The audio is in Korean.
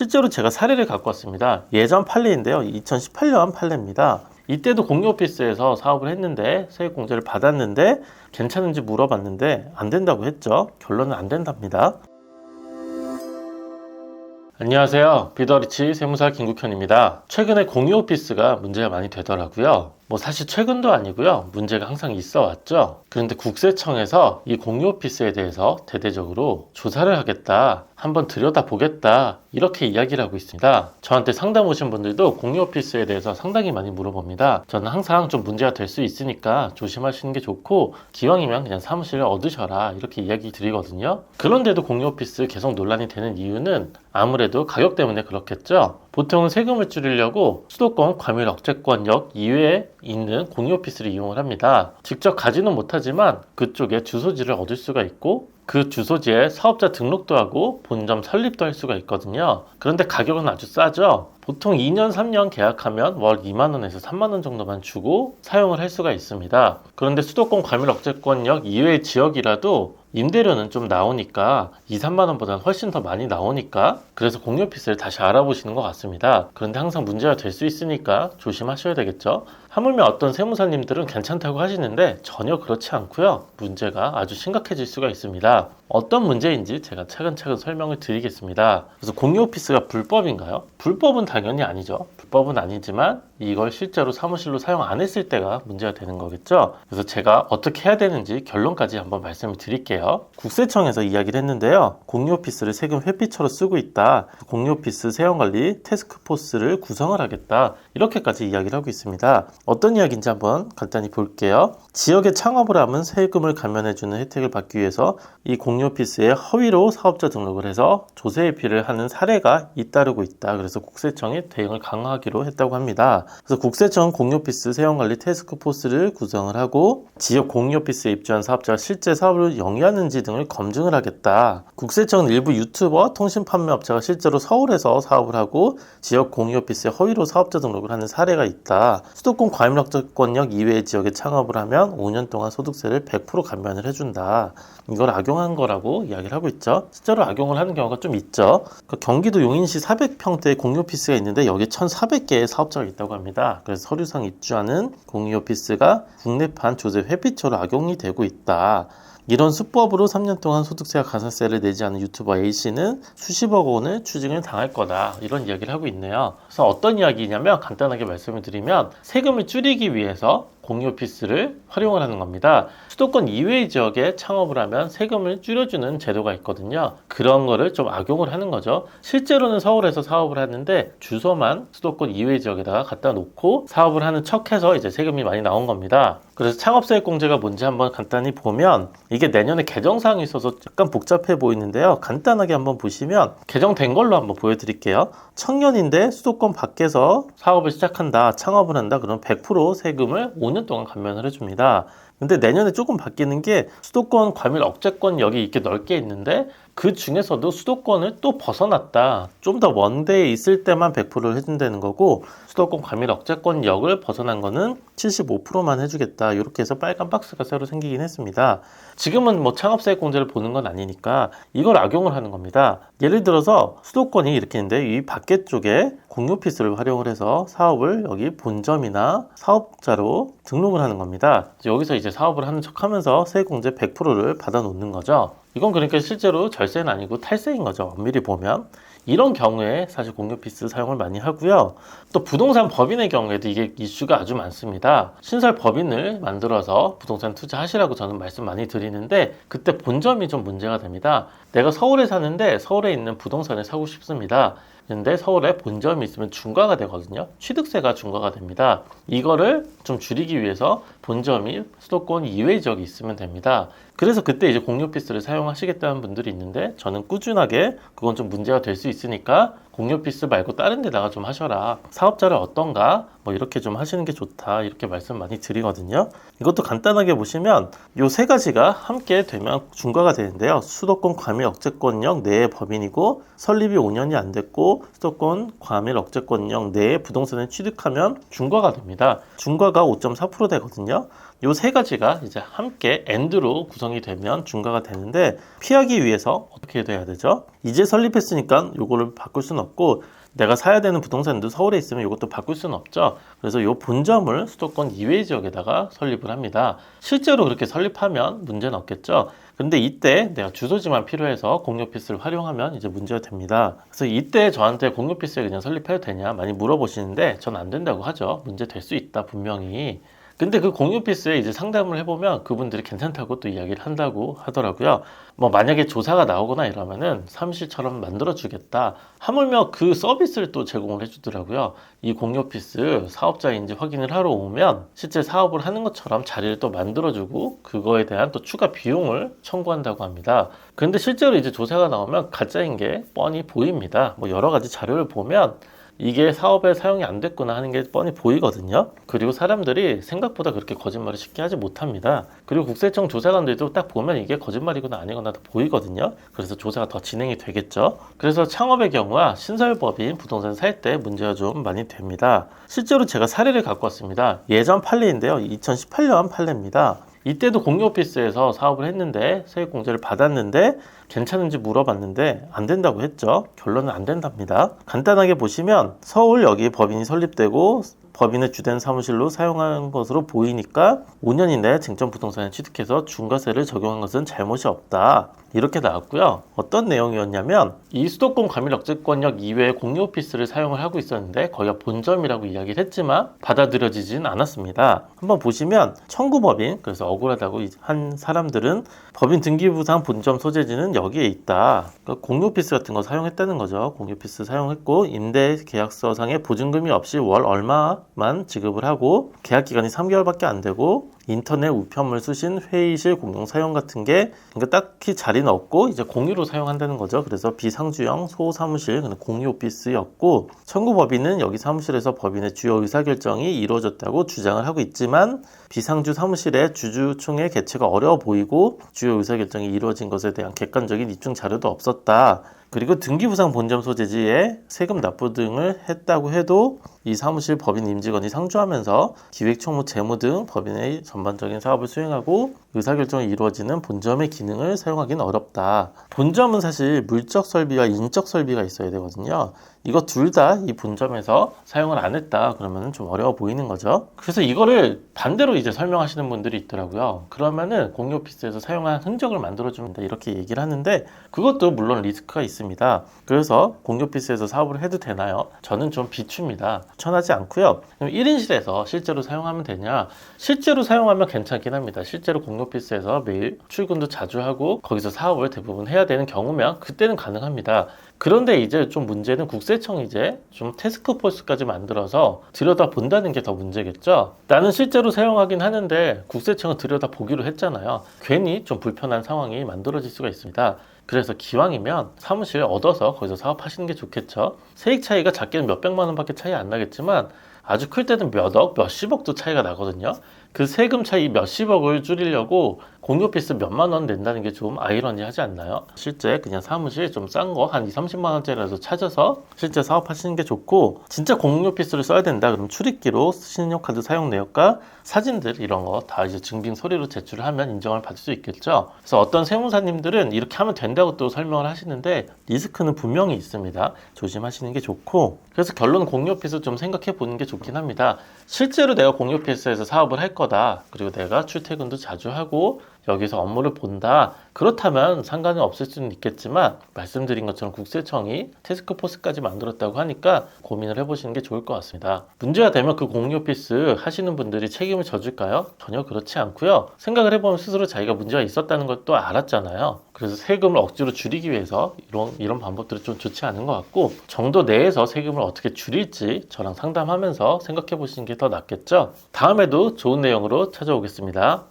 실제로 제가 사례를 갖고 왔습니다. 예전 판례인데요. 2018년 판례입니다. 이때도 공유오피스에서 사업을 했는데 세액공제를 받았는데 괜찮은지 물어봤는데 안 된다고 했죠. 결론은 안 된답니다. 안녕하세요. 비더리치 세무사 김국현입니다. 최근에 공유오피스가 문제가 많이 되더라고요. 사실 최근도 아니고요. 문제가 항상 있어 왔죠. 그런데 국세청에서 이 공유오피스에 대해서 대대적으로 조사를 하겠다, 한번 들여다보겠다, 이렇게 이야기를 하고 있습니다. 저한테 상담 오신 분들도 공유오피스에 대해서 상당히 많이 물어봅니다. 저는 항상 좀 문제가 될 수 있으니까 조심하시는 게 좋고, 기왕이면 그냥 사무실을 얻으셔라, 이렇게 이야기 드리거든요. 그런데도 공유오피스 계속 논란이 되는 이유는 아무래도 가격 때문에 그렇겠죠. 보통은 세금을 줄이려고 수도권 과밀억제권역 이외에 있는 공유오피스를 이용을 합니다. 직접 가지는 못하지만 그쪽에 주소지를 얻을 수가 있고, 그 주소지에 사업자 등록도 하고 본점 설립도 할 수가 있거든요. 그런데 가격은 아주 싸죠. 보통 2년, 3년 계약하면 월 2만원에서 3만원 정도만 주고 사용을 할 수가 있습니다. 그런데 수도권 과밀억제권역 이외의 지역이라도 임대료는 좀 나오니까 2, 3만원보다는 훨씬 더 많이 나오니까, 그래서 공유오피스를 다시 알아보시는 것 같습니다. 그런데 항상 문제가 될 수 있으니까 조심하셔야 되겠죠. 하물며 어떤 세무사님들은 괜찮다고 하시는데 전혀 그렇지 않고요. 문제가 아주 심각해질 수가 있습니다. 어떤 문제인지 제가 차근차근 설명을 드리겠습니다. 그래서 공유오피스가 불법인가요? 불법은 당연히 아니죠. 불법은 아니지만 이걸 실제로 사무실로 사용 안 했을 때가 문제가 되는 거겠죠. 그래서 제가 어떻게 해야 되는지 결론까지 한번 말씀을 드릴게요. 국세청에서 이야기를 했는데요. 공유오피스를 세금 회피처로 쓰고 있다. 공유오피스 세원관리 태스크포스를 구성을 하겠다. 이렇게까지 이야기를 하고 있습니다. 어떤 이야기인지 한번 간단히 볼게요. 지역에 창업을 하면 세금을 감면해주는 혜택을 받기 위해서 이 공유오피스에 허위로 사업자 등록을 해서 조세 회피를 하는 사례가 잇따르고 있다. 그래서 국세청이 대응을 강화하기로 했다고 합니다. 그래서 국세청은 공유오피스 세원관리 태스크포스를 구성을 하고 지역 공유오피스에 입주한 사업자가 실제 사업을 영위하는지 등을 검증을 하겠다. 국세청은 일부 유튜버, 통신판매업체가 실제로 서울에서 사업을 하고 지역 공유오피스에 허위로 사업자 등록을 하는 사례가 있다. 수도권 과밀억제권역 이외의 지역에 창업을 하면 5년 동안 소득세를 100% 감면을 해준다. 이걸 악용한 거라고 이야기를 하고 있죠. 실제로 악용을 하는 경우가 좀 있죠. 경기도 용인시 400평대의 공유오피스가 있는데 여기 1,400개의 사업자가 있다고 합니다. 그래서 서류상 입주하는 공유오피스가 국내판 조세 회피처로 악용이 되고 있다. 이런 수법으로 3년 동안 소득세와 가산세를 내지 않은 유튜버 A씨는 수십억 원을 추징을 당할 거다. 이런 이야기를 하고 있네요. 그래서 어떤 이야기냐면 간단하게 말씀을 드리면 세금을 줄이기 위해서 공유오피스를 활용을 하는 겁니다. 수도권 이외의 지역에 창업을 하면 세금을 줄여주는 제도가 있거든요. 그런 거를 좀 악용을 하는 거죠. 실제로는 서울에서 사업을 하는데 주소만 수도권 이외의 지역에다가 갖다 놓고 사업을 하는 척해서 이제 세금이 많이 나온 겁니다. 그래서 창업세액공제가 뭔지 한번 간단히 보면 이게 내년에 개정사항이 있어서 약간 복잡해 보이는데요. 간단하게 한번 보시면 개정된 걸로 한번 보여드릴게요. 청년인데 수도권 밖에서 사업을 시작한다, 창업을 한다, 그럼 100% 세금을 5년 동안 감면을 해줍니다. 근데 내년에 조금 바뀌는 게 수도권 과밀억제권역이 이렇게 넓게 있는데 그 중에서도 수도권을 또 벗어났다. 좀 더 먼 데에 있을 때만 100%를 해준다는 거고 수도권 과밀억제권역을 벗어난 거는 75%만 해주겠다. 이렇게 해서 빨간 박스가 새로 생기긴 했습니다. 지금은 창업세액공제를 보는 건 아니니까 이걸 악용을 하는 겁니다. 예를 들어서 수도권이 이렇게 있는데 이 밖에 쪽에 공유오피스를 활용을 해서 사업을 여기 본점이나 사업자로 등록을 하는 겁니다. 여기서 이제 사업을 하는 척 하면서 세액공제 100%를 받아 놓는 거죠. 이건 그러니까 실제로 절세는 아니고 탈세인 거죠. 엄밀히 보면. 이런 경우에 사실 공유오피스 사용을 많이 하고요. 또 부동산 법인의 경우에도 이게 이슈가 아주 많습니다. 신설 법인을 만들어서 부동산 투자하시라고 저는 말씀 많이 드리는데 그때 본점이 좀 문제가 됩니다. 내가 서울에 사는데 서울에 있는 부동산을 사고 싶습니다. 근데 서울에 본점이 있으면 중과가 되거든요. 취득세가 중과가 됩니다. 이거를 좀 줄이기 위해서 본점이 수도권 이외의 지역이 있으면 됩니다. 그래서 그때 이제 공유오피스를 사용하시겠다는 분들이 있는데 저는 꾸준하게 그건 좀 문제가 될 수 있으니까 공유오피스 말고 다른 데다가 좀 하셔라. 사업자를 어떤가? 이렇게 좀 하시는 게 좋다. 이렇게 말씀 많이 드리거든요. 이것도 간단하게 보시면 요 세 가지가 함께 되면 중과가 되는데요. 수도권 과밀억제권역 내의 법인이고 설립이 5년이 안 됐고 수도권 과밀억제권역 내에 부동산을 취득하면 중과가 됩니다. 중과가 5.4% 되거든요. 요 세 가지가 이제 함께 AND로 구성이 되면 중과가 되는데, 피하기 위해서 어떻게 돼야 되죠? 이제 설립했으니까 요거를 바꿀 수는 없고, 내가 사야 되는 부동산도 서울에 있으면 이것도 바꿀 수는 없죠. 그래서 이 본점을 수도권 이외 지역에다가 설립을 합니다. 실제로 그렇게 설립하면 문제는 없겠죠. 근데 이때 내가 주소지만 필요해서 공유오피스를 활용하면 이제 문제가 됩니다. 그래서 이때 저한테 공유오피스에 그냥 설립해도 되냐 많이 물어보시는데, 전 안 된다고 하죠. 문제 될 수 있다 분명히. 근데 그 공유오피스에 이제 상담을 해보면 그분들이 괜찮다고 또 이야기를 한다고 하더라고요. 뭐 만약에 조사가 나오거나 이러면은 사무실처럼 만들어주겠다, 하물며 그 서비스를 또 제공을 해주더라고요. 이 공유오피스 사업자인지 확인을 하러 오면 실제 사업을 하는 것처럼 자리를 또 만들어주고 그거에 대한 또 추가 비용을 청구한다고 합니다. 그런데 실제로 이제 조사가 나오면 가짜인 게 뻔히 보입니다. 뭐 여러 가지 자료를 보면 이게 사업에 사용이 안 됐구나 하는 게 뻔히 보이거든요. 그리고 사람들이 생각보다 그렇게 거짓말을 쉽게 하지 못합니다. 그리고 국세청 조사관들도 딱 보면 이게 거짓말이거나 아니거나 다 보이거든요. 그래서 조사가 더 진행이 되겠죠. 그래서 창업의 경우와 신설법인 부동산 살 때 문제가 좀 많이 됩니다. 실제로 제가 사례를 갖고 왔습니다. 예전 판례인데요. 2018년 판례입니다. 이때도 공유오피스에서 사업을 했는데 세액공제를 받았는데 괜찮은지 물어봤는데 안 된다고 했죠. 결론은 안 된답니다. 간단하게 보시면 서울 여기 법인이 설립되고 법인의 주된 사무실로 사용한 것으로 보이니까 5년 이내에 쟁점 부동산을 취득해서 중과세를 적용한 것은 잘못이 없다, 이렇게 나왔고요. 어떤 내용이었냐면 이 수도권 과밀억제권역 이외에 공유오피스를 사용을 하고 있었는데 거기가 본점이라고 이야기를 했지만 받아들여지진 않았습니다. 한번 보시면 청구법인, 그래서 억울하다고 한 사람들은 법인 등기부상 본점 소재지는 여기에 있다, 그러니까 공유오피스 같은 거 사용했다는 거죠. 공유오피스 사용했고 임대 계약서상에 보증금이 없이 월 얼마만 지급을 하고 계약기간이 3개월밖에 안 되고 인터넷 우편물 수신, 회의실 공용 사용 같은 게 그러니까 딱히 자리는 없고 이제 공유로 사용한다는 거죠. 그래서 비상주형 소사무실, 공유 오피스였고, 청구법인은 여기 사무실에서 법인의 주요 의사결정이 이루어졌다고 주장을 하고 있지만 비상주 사무실의 주주총회 개최가 어려워 보이고 주요 의사결정이 이루어진 것에 대한 객관적인 입증 자료도 없었다. 그리고 등기부상 본점 소재지에 세금 납부 등을 했다고 해도 이 사무실 법인 임직원이 상주하면서 기획, 총무, 재무 등 법인의 전반적인 사업을 수행하고 의사결정이 이루어지는 본점의 기능을 사용하기는 어렵다. 본점은 사실 물적 설비와 인적 설비가 있어야 되거든요. 이거 둘 다 이 본점에서 사용을 안 했다 그러면 좀 어려워 보이는 거죠. 그래서 이거를 반대로 이제 설명하시는 분들이 있더라고요. 그러면은 공유오피스에서 사용한 흔적을 만들어주면 된다, 이렇게 얘기를 하는데 그것도 물론 리스크가 있습니다. 그래서 공유오피스에서 사업을 해도 되나요? 저는 좀 비추입니다. 추천하지 않고요. 1인실에서 실제로 사용하면 되냐? 실제로 사용하면 괜찮긴 합니다. 실제로 공유오피스에서 매일 출근도 자주 하고 거기서 사업을 대부분 해야 되는 경우면 그때는 가능합니다. 그런데 이제 좀 문제는 국세청이 이제 좀 태스크포스까지 만들어서 들여다본다는 게 더 문제겠죠. 나는 실제로 사용하긴 하는데 국세청은 들여다보기로 했잖아요. 괜히 좀 불편한 상황이 만들어질 수가 있습니다. 그래서 기왕이면 사무실 얻어서 거기서 사업하시는 게 좋겠죠. 세액 차이가 작게는 몇백만 원밖에 차이 안 나겠지만 아주 클 때는 몇 억, 몇십억도 차이가 나거든요. 그 세금 차이 몇십억을 줄이려고 공유오피스 몇만 원 낸다는 게 좀 아이러니하지 않나요? 실제 그냥 사무실 좀 싼 거 한 2, 30만 원짜리라도 찾아서 실제 사업하시는 게 좋고, 진짜 공유오피스를 써야 된다 그럼 출입기록, 신용카드 사용 내역과 사진들 이런 거 다 이제 증빙 서류로 제출을 하면 인정을 받을 수 있겠죠. 그래서 어떤 세무사님들은 이렇게 하면 된다고 또 설명을 하시는데 리스크는 분명히 있습니다. 조심하시는 게 좋고, 그래서 결론 공유오피스 좀 생각해 보는 게 좋긴 합니다. 실제로 내가 공유오피스에서 사업을 할 거다, 그리고 내가 출퇴근도 자주 하고 여기서 업무를 본다, 그렇다면 상관은 없을 수는 있겠지만 말씀드린 것처럼 국세청이 태스크포스까지 만들었다고 하니까 고민을 해보시는 게 좋을 것 같습니다. 문제가 되면 그 공유오피스 하시는 분들이 책임을 져줄까요? 전혀 그렇지 않고요. 생각을 해보면 스스로 자기가 문제가 있었다는 것도 알았잖아요. 그래서 세금을 억지로 줄이기 위해서 이런 방법들은 좀 좋지 않은 것 같고, 정도 내에서 세금을 어떻게 줄일지 저랑 상담하면서 생각해 보시는 게 더 낫겠죠. 다음에도 좋은 내용으로 찾아오겠습니다.